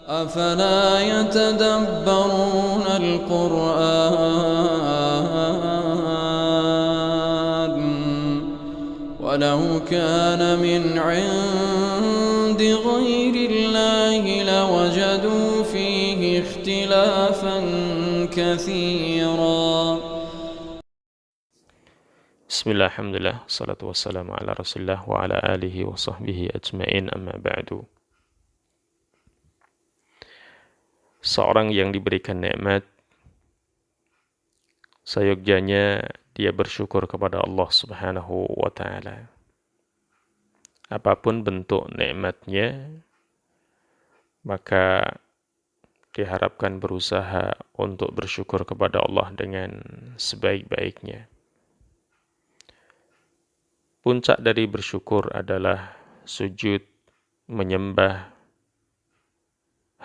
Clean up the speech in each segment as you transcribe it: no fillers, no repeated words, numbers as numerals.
أفلا يتدبرون القرآن ولو كان من عند غير الله لوجدوا فيه اختلافا كثيرا. Bismillah, alhamdulillah, salatu wassalamu ala rasulillah wa ala alihi wa sahbihi ajma'in, amma ba'du. Seorang yang diberikan nikmat, seyogyanya dia bersyukur kepada Allah Subhanahu wa ta'ala. Apapun bentuk nikmatnya, maka diharapkan berusaha untuk bersyukur kepada Allah dengan sebaik-baiknya. Puncak dari bersyukur adalah sujud menyembah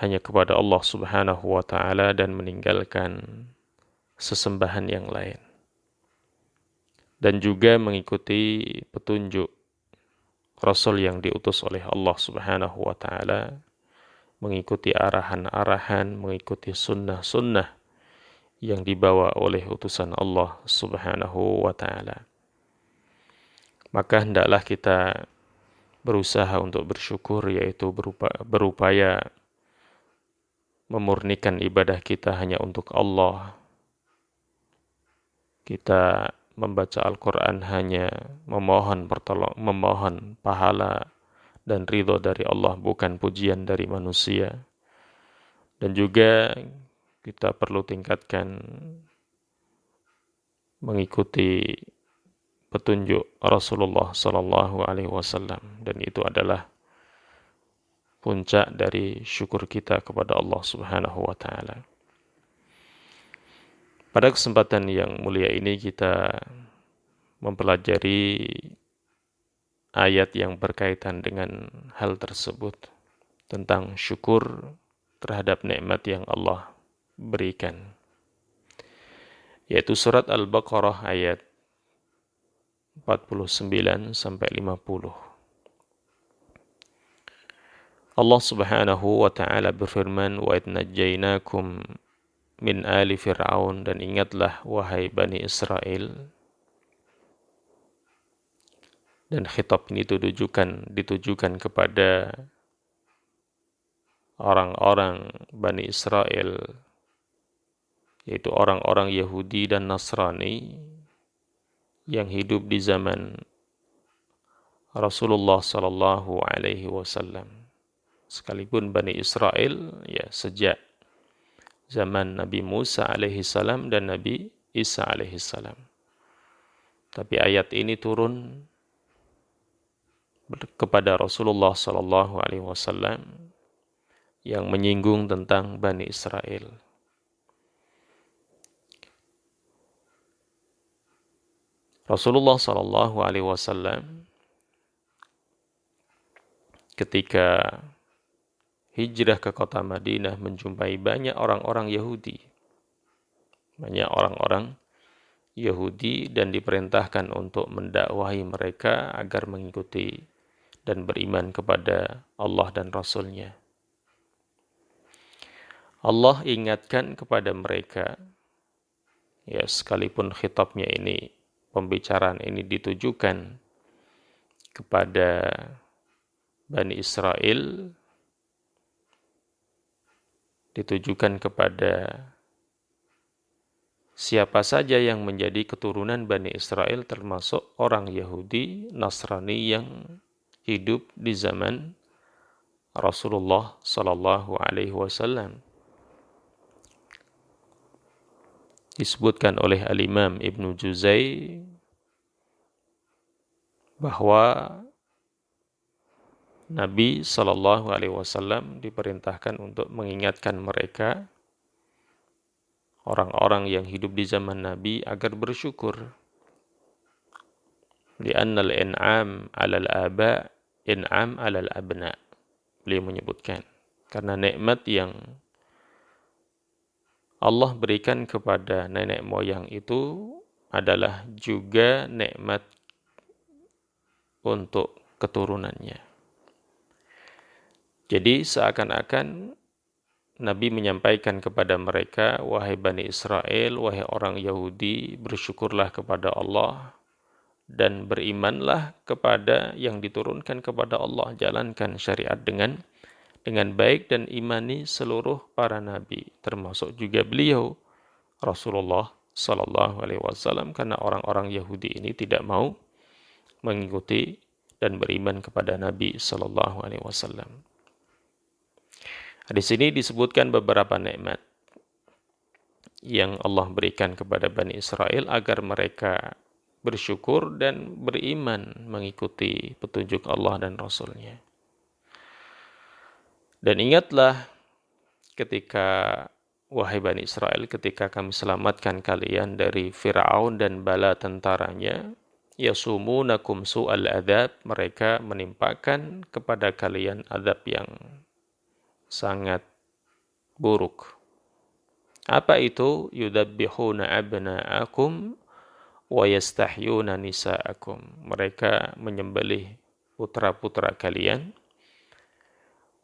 hanya kepada Allah Subhanahu wa ta'ala dan meninggalkan sesembahan yang lain. Dan juga mengikuti petunjuk Rasul yang diutus oleh Allah Subhanahu wa ta'ala, mengikuti arahan-arahan, mengikuti sunnah-sunnah yang dibawa oleh utusan Allah Subhanahu wa ta'ala. Maka hendaklah kita berusaha untuk bersyukur, yaitu berupaya memurnikan ibadah kita hanya untuk Allah. Kita membaca Al-Quran hanya memohon pahala dan ridho dari Allah, bukan pujian dari manusia. Dan juga kita perlu tingkatkan mengikuti petunjuk Rasulullah Sallallahu Alaihi Wasallam, dan itu adalah puncak dari syukur kita kepada Allah Subhanahu wa ta'ala. Pada kesempatan yang mulia ini kita mempelajari ayat yang berkaitan dengan hal tersebut, tentang syukur terhadap nikmat yang Allah berikan, yaitu surat Al-Baqarah ayat 49 sampai 50. Allah Subhanahu wa ta'ala berfirman, "Wa idh najjaynakum min ali fir'aun," dan ingatlah wahai Bani Israel. Dan khitab ini ditujukan kepada orang-orang Bani Israel, yaitu orang-orang Yahudi dan Nasrani yang hidup di zaman Rasulullah sallallahu alaihi wasallam. Sekalipun Bani Israel ya sejak zaman Nabi Musa alaihi salam dan Nabi Isa alaihi salam. Tapi ayat ini turun kepada Rasulullah sallallahu alaihi wasallam yang menyinggung tentang Bani Israel. Rasulullah sallallahu alaihi wasallam ketika hijrah ke kota Madinah menjumpai banyak orang-orang Yahudi. Banyak orang-orang Yahudi dan diperintahkan untuk mendakwahi mereka agar mengikuti dan beriman kepada Allah dan Rasul-Nya. Allah ingatkan kepada mereka, ya sekalipun khitabnya ini, pembicaraan ini ditujukan kepada Bani Israel, ditujukan kepada siapa saja yang menjadi keturunan Bani Israel, termasuk orang Yahudi, Nasrani yang hidup di zaman Rasulullah sallallahu alaihi wasallam. Disebutkan oleh Al-Imam Ibnu Juzai bahwa Nabi sallallahu alaihi wasallam diperintahkan untuk mengingatkan mereka, orang-orang yang hidup di zaman Nabi, agar bersyukur. Li'annal in'am 'alal aba' in'am 'alal abna. Beliau menyebutkan, karena nikmat yang Allah berikan kepada nenek moyang itu adalah juga nikmat untuk keturunannya. Jadi seakan-akan Nabi menyampaikan kepada mereka, wahai Bani Israel, wahai orang Yahudi, bersyukurlah kepada Allah dan berimanlah kepada yang diturunkan kepada Allah. Jalankan syariat dengan baik dan imani seluruh para nabi, termasuk juga beliau Rasulullah Sallallahu Alaihi Wasallam, karena orang-orang Yahudi ini tidak mau mengikuti dan beriman kepada Nabi Sallallahu Alaihi Wasallam. Di sini disebutkan beberapa nikmat yang Allah berikan kepada Bani Israel agar mereka bersyukur dan beriman mengikuti petunjuk Allah dan Rasul-Nya. Dan ingatlah ketika, wahai Bani Israel, ketika kami selamatkan kalian dari Fir'aun dan bala tentaranya, yasumunakum su'al adzab, mereka menimpakan kepada kalian azab yang sangat buruk. Apa itu? Yudabbihuna abna'akum wa yastahyuna nisa'akum. Mereka menyembelih putra-putra kalian,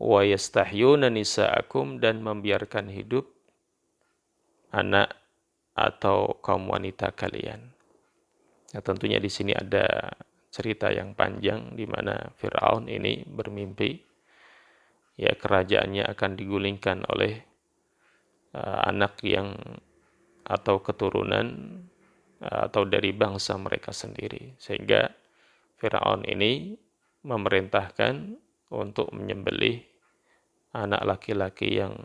wa yastahyuna nisa'akum, dan membiarkan hidup anak atau kaum wanita kalian. Nah, tentunya di sini ada cerita yang panjang di mana Fir'aun ini bermimpi ya kerajaannya akan digulingkan oleh anak yang atau keturunan atau dari bangsa mereka sendiri, sehingga Firaun ini memerintahkan untuk menyembelih anak laki-laki yang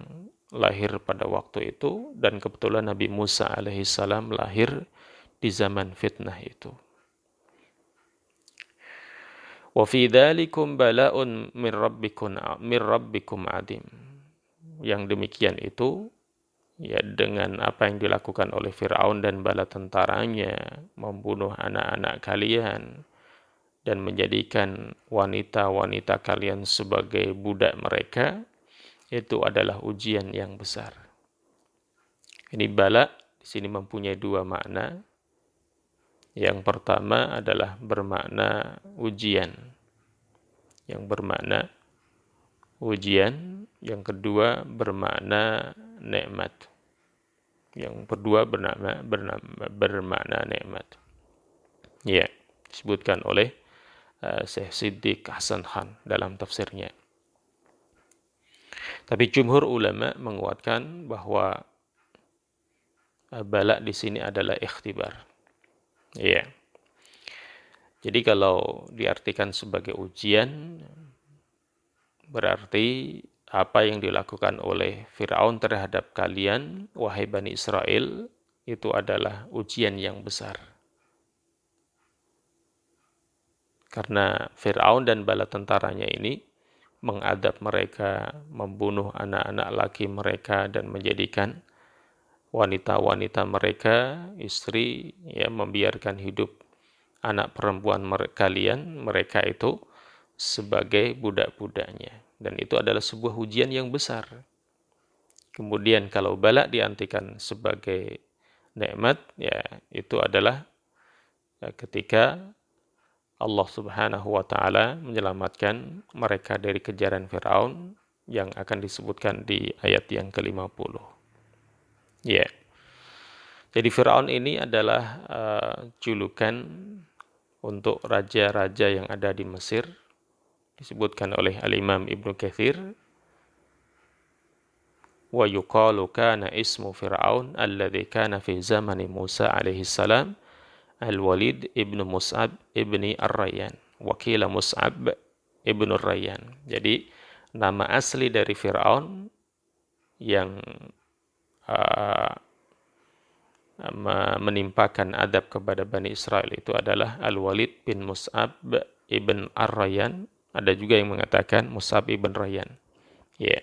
lahir pada waktu itu, dan kebetulan Nabi Musa alaihissalam lahir di zaman fitnah itu. Wa fi dzalikum bala'un min rabbikum adim. Yang demikian itu ya dengan apa yang dilakukan oleh Firaun dan bala tentaranya, membunuh anak-anak kalian dan menjadikan wanita-wanita kalian sebagai budak mereka, itu adalah ujian yang besar. Ini bala di sini mempunyai dua makna. Yang pertama adalah bermakna ujian. Yang bermakna ujian. Yang kedua bermakna nikmat. Yang kedua bermakna nikmat. Ya, disebutkan oleh Syekh Siddiq Hasan Khan dalam tafsirnya. Tapi jumhur ulama menguatkan bahwa bala di sini adalah ikhtibar. Ya. Jadi kalau diartikan sebagai ujian, berarti apa yang dilakukan oleh Fir'aun terhadap kalian, wahai Bani Israel, itu adalah ujian yang besar. Karena Fir'aun dan bala tentaranya ini mengadab mereka, membunuh anak-anak laki mereka, dan menjadikan wanita-wanita mereka, istri, ya, membiarkan hidup anak perempuan kalian, mereka itu sebagai budak-budaknya. Dan itu adalah sebuah ujian yang besar. Kemudian kalau bala diartikan sebagai nikmat, ya itu adalah ketika Allah Subhanahu wa taala menyelamatkan mereka dari kejaran Firaun yang akan disebutkan di ayat yang ke-50. Ya. Jadi Firaun ini adalah julukan untuk raja-raja yang ada di Mesir, disebutkan oleh Al-Imam Ibnu Katsir. Wa yuqalu kana ismu Fir'aun alladhi kana fi zamani Musa alaihi salam Al-Walid ibnu Mus'ab ibni Ar-Rayyan. Wakila Mus'ab ibnu Ar-Rayyan. Jadi nama asli dari Fir'aun yang menimpakan adab kepada Bani Israel itu adalah Al-Walid bin Mus'ab ibn Ar-Rayyan. Ada juga yang mengatakan Mus'ab ibn Rayyan. Ya.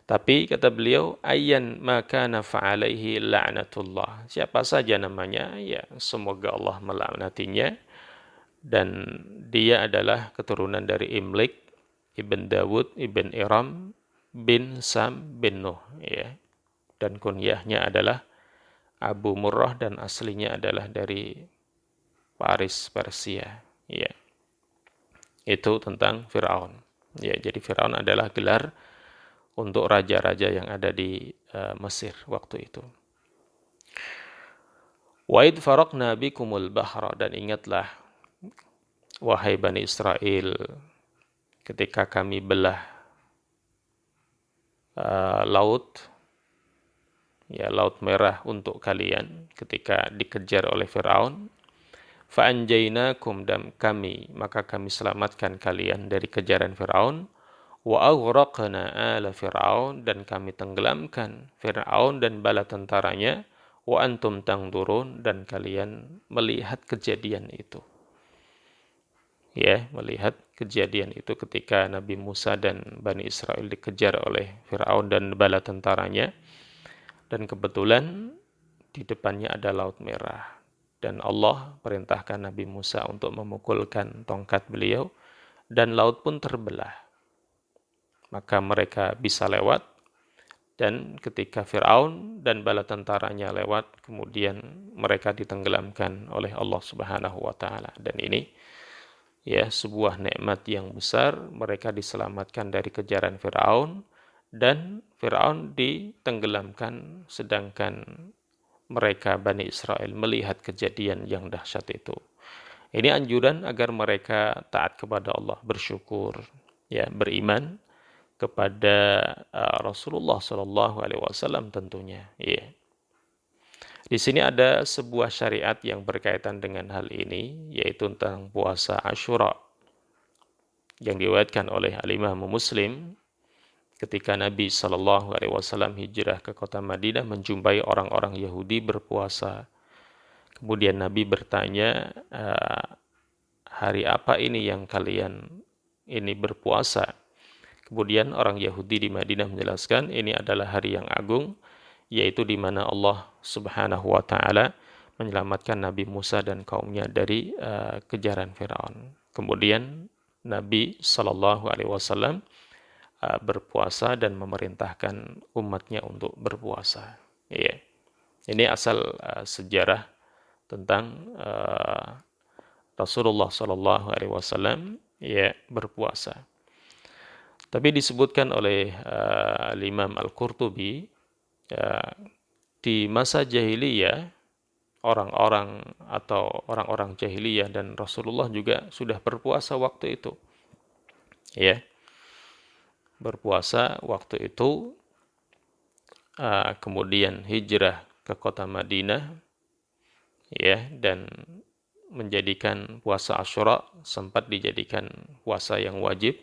Tapi kata beliau, ayyan maka nafa'alaihi la'natullah. Siapa saja namanya, ya semoga Allah melaknatinya. Dan dia adalah keturunan dari Imlik ibn Dawud ibn Iram bin Sam bin Nuh, ya. Dan kunyahnya adalah Abu Murrah dan aslinya adalah dari Paris, Persia, ya. Itu tentang Firaun. Ya, jadi Firaun adalah gelar untuk raja-raja yang ada di Mesir waktu itu. Wa id faraqna bikumul bahra, dan ingatlah wahai Bani Israel ketika kami belah laut merah untuk kalian ketika dikejar oleh Firaun. Fa anjaynakum, dan maka kami selamatkan kalian dari kejaran Firaun. Wa aghraqna ala Firaun, dan kami tenggelamkan Firaun dan bala tentaranya. Wa antum tangdurun, dan kalian melihat kejadian itu. Ya, melihat kejadian itu ketika Nabi Musa dan Bani Israel dikejar oleh Firaun dan bala tentaranya, dan kebetulan di depannya ada Laut Merah, dan Allah perintahkan Nabi Musa untuk memukulkan tongkat beliau, dan laut pun terbelah, maka mereka bisa lewat. Dan ketika Firaun dan bala tentaranya lewat, kemudian mereka ditenggelamkan oleh Allah Subhanahu wa taala. Dan ini ya sebuah nikmat yang besar, mereka diselamatkan dari kejaran Firaun, dan Firaun ditenggelamkan sedangkan mereka Bani Israel melihat kejadian yang dahsyat itu. Ini anjuran agar mereka taat kepada Allah, bersyukur, ya, beriman kepada Rasulullah SAW tentunya. Ya. Di sini ada sebuah syariat yang berkaitan dengan hal ini, yaitu tentang puasa Asyura, yang diriwayatkan oleh Al-Imam Muslim ketika Nabi SAW hijrah ke kota Madinah menjumpai orang-orang Yahudi berpuasa. Kemudian Nabi bertanya, hari apa ini yang kalian ini berpuasa? Kemudian orang Yahudi di Madinah menjelaskan ini adalah hari yang agung, yaitu di mana Allah Subhanahu wa taala menyelamatkan Nabi Musa dan kaumnya dari kejaran Firaun. Kemudian Nabi SAW berpuasa dan memerintahkan umatnya untuk berpuasa. Ya. Ini asal sejarah tentang Rasulullah SAW ya berpuasa. Tapi disebutkan oleh Imam Al-Qurtubi, di masa jahiliyah, orang-orang jahiliyah dan Rasulullah juga sudah berpuasa waktu itu. Ya. Berpuasa waktu itu, kemudian hijrah ke kota Madinah, ya, dan menjadikan puasa Asyura sempat dijadikan puasa yang wajib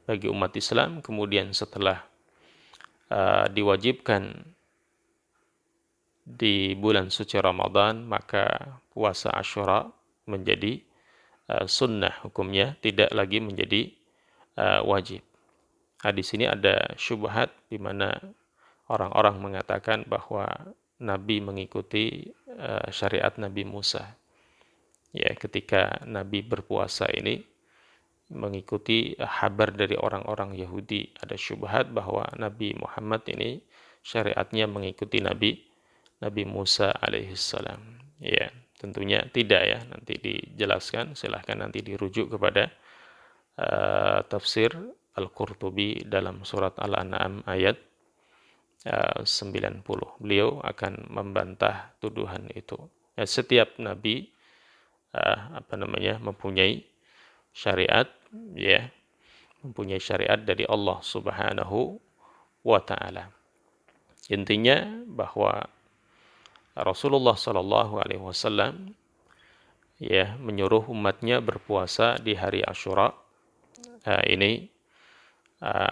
bagi umat Islam. Kemudian setelah diwajibkan di bulan suci Ramadan, maka puasa Asyura menjadi sunnah hukumnya, tidak lagi menjadi wajib. Di sini ada syubhat di mana orang-orang mengatakan bahwa Nabi mengikuti syariat Nabi Musa. Ya, ketika Nabi berpuasa ini mengikuti kabar dari orang-orang Yahudi, ada syubhat bahwa Nabi Muhammad ini syariatnya mengikuti Nabi Musa alaihissalam. Ya, tentunya tidak ya. Nanti dijelaskan, silahkan nanti dirujuk kepada tafsir Al-Qurtubi dalam surat Al-An'am ayat 90. Beliau akan membantah tuduhan itu. Ya, setiap nabi mempunyai syariat, ya, mempunyai syariat dari Allah Subhanahu wa taala. Intinya bahwa Rasulullah SAW ya menyuruh umatnya berpuasa di hari Asyura. Ini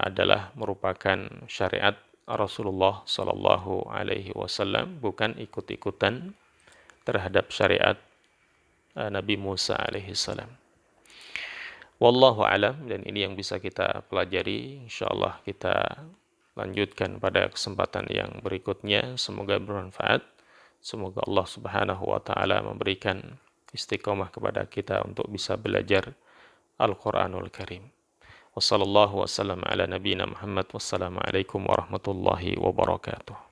adalah merupakan syariat Rasulullah SAW, bukan ikut-ikutan terhadap syariat Nabi Musa alaihissalam. Wallahu alam, dan ini yang bisa kita pelajari. Insyaallah kita lanjutkan pada kesempatan yang berikutnya. Semoga bermanfaat. Semoga Allah Subhanahu wa taala memberikan istiqomah kepada kita untuk bisa belajar Al-Qur'anul Karim. Wassallallahu wasallam ala nabiyyina Muhammad. Wassalamualaikum warahmatullahi wabarakatuh.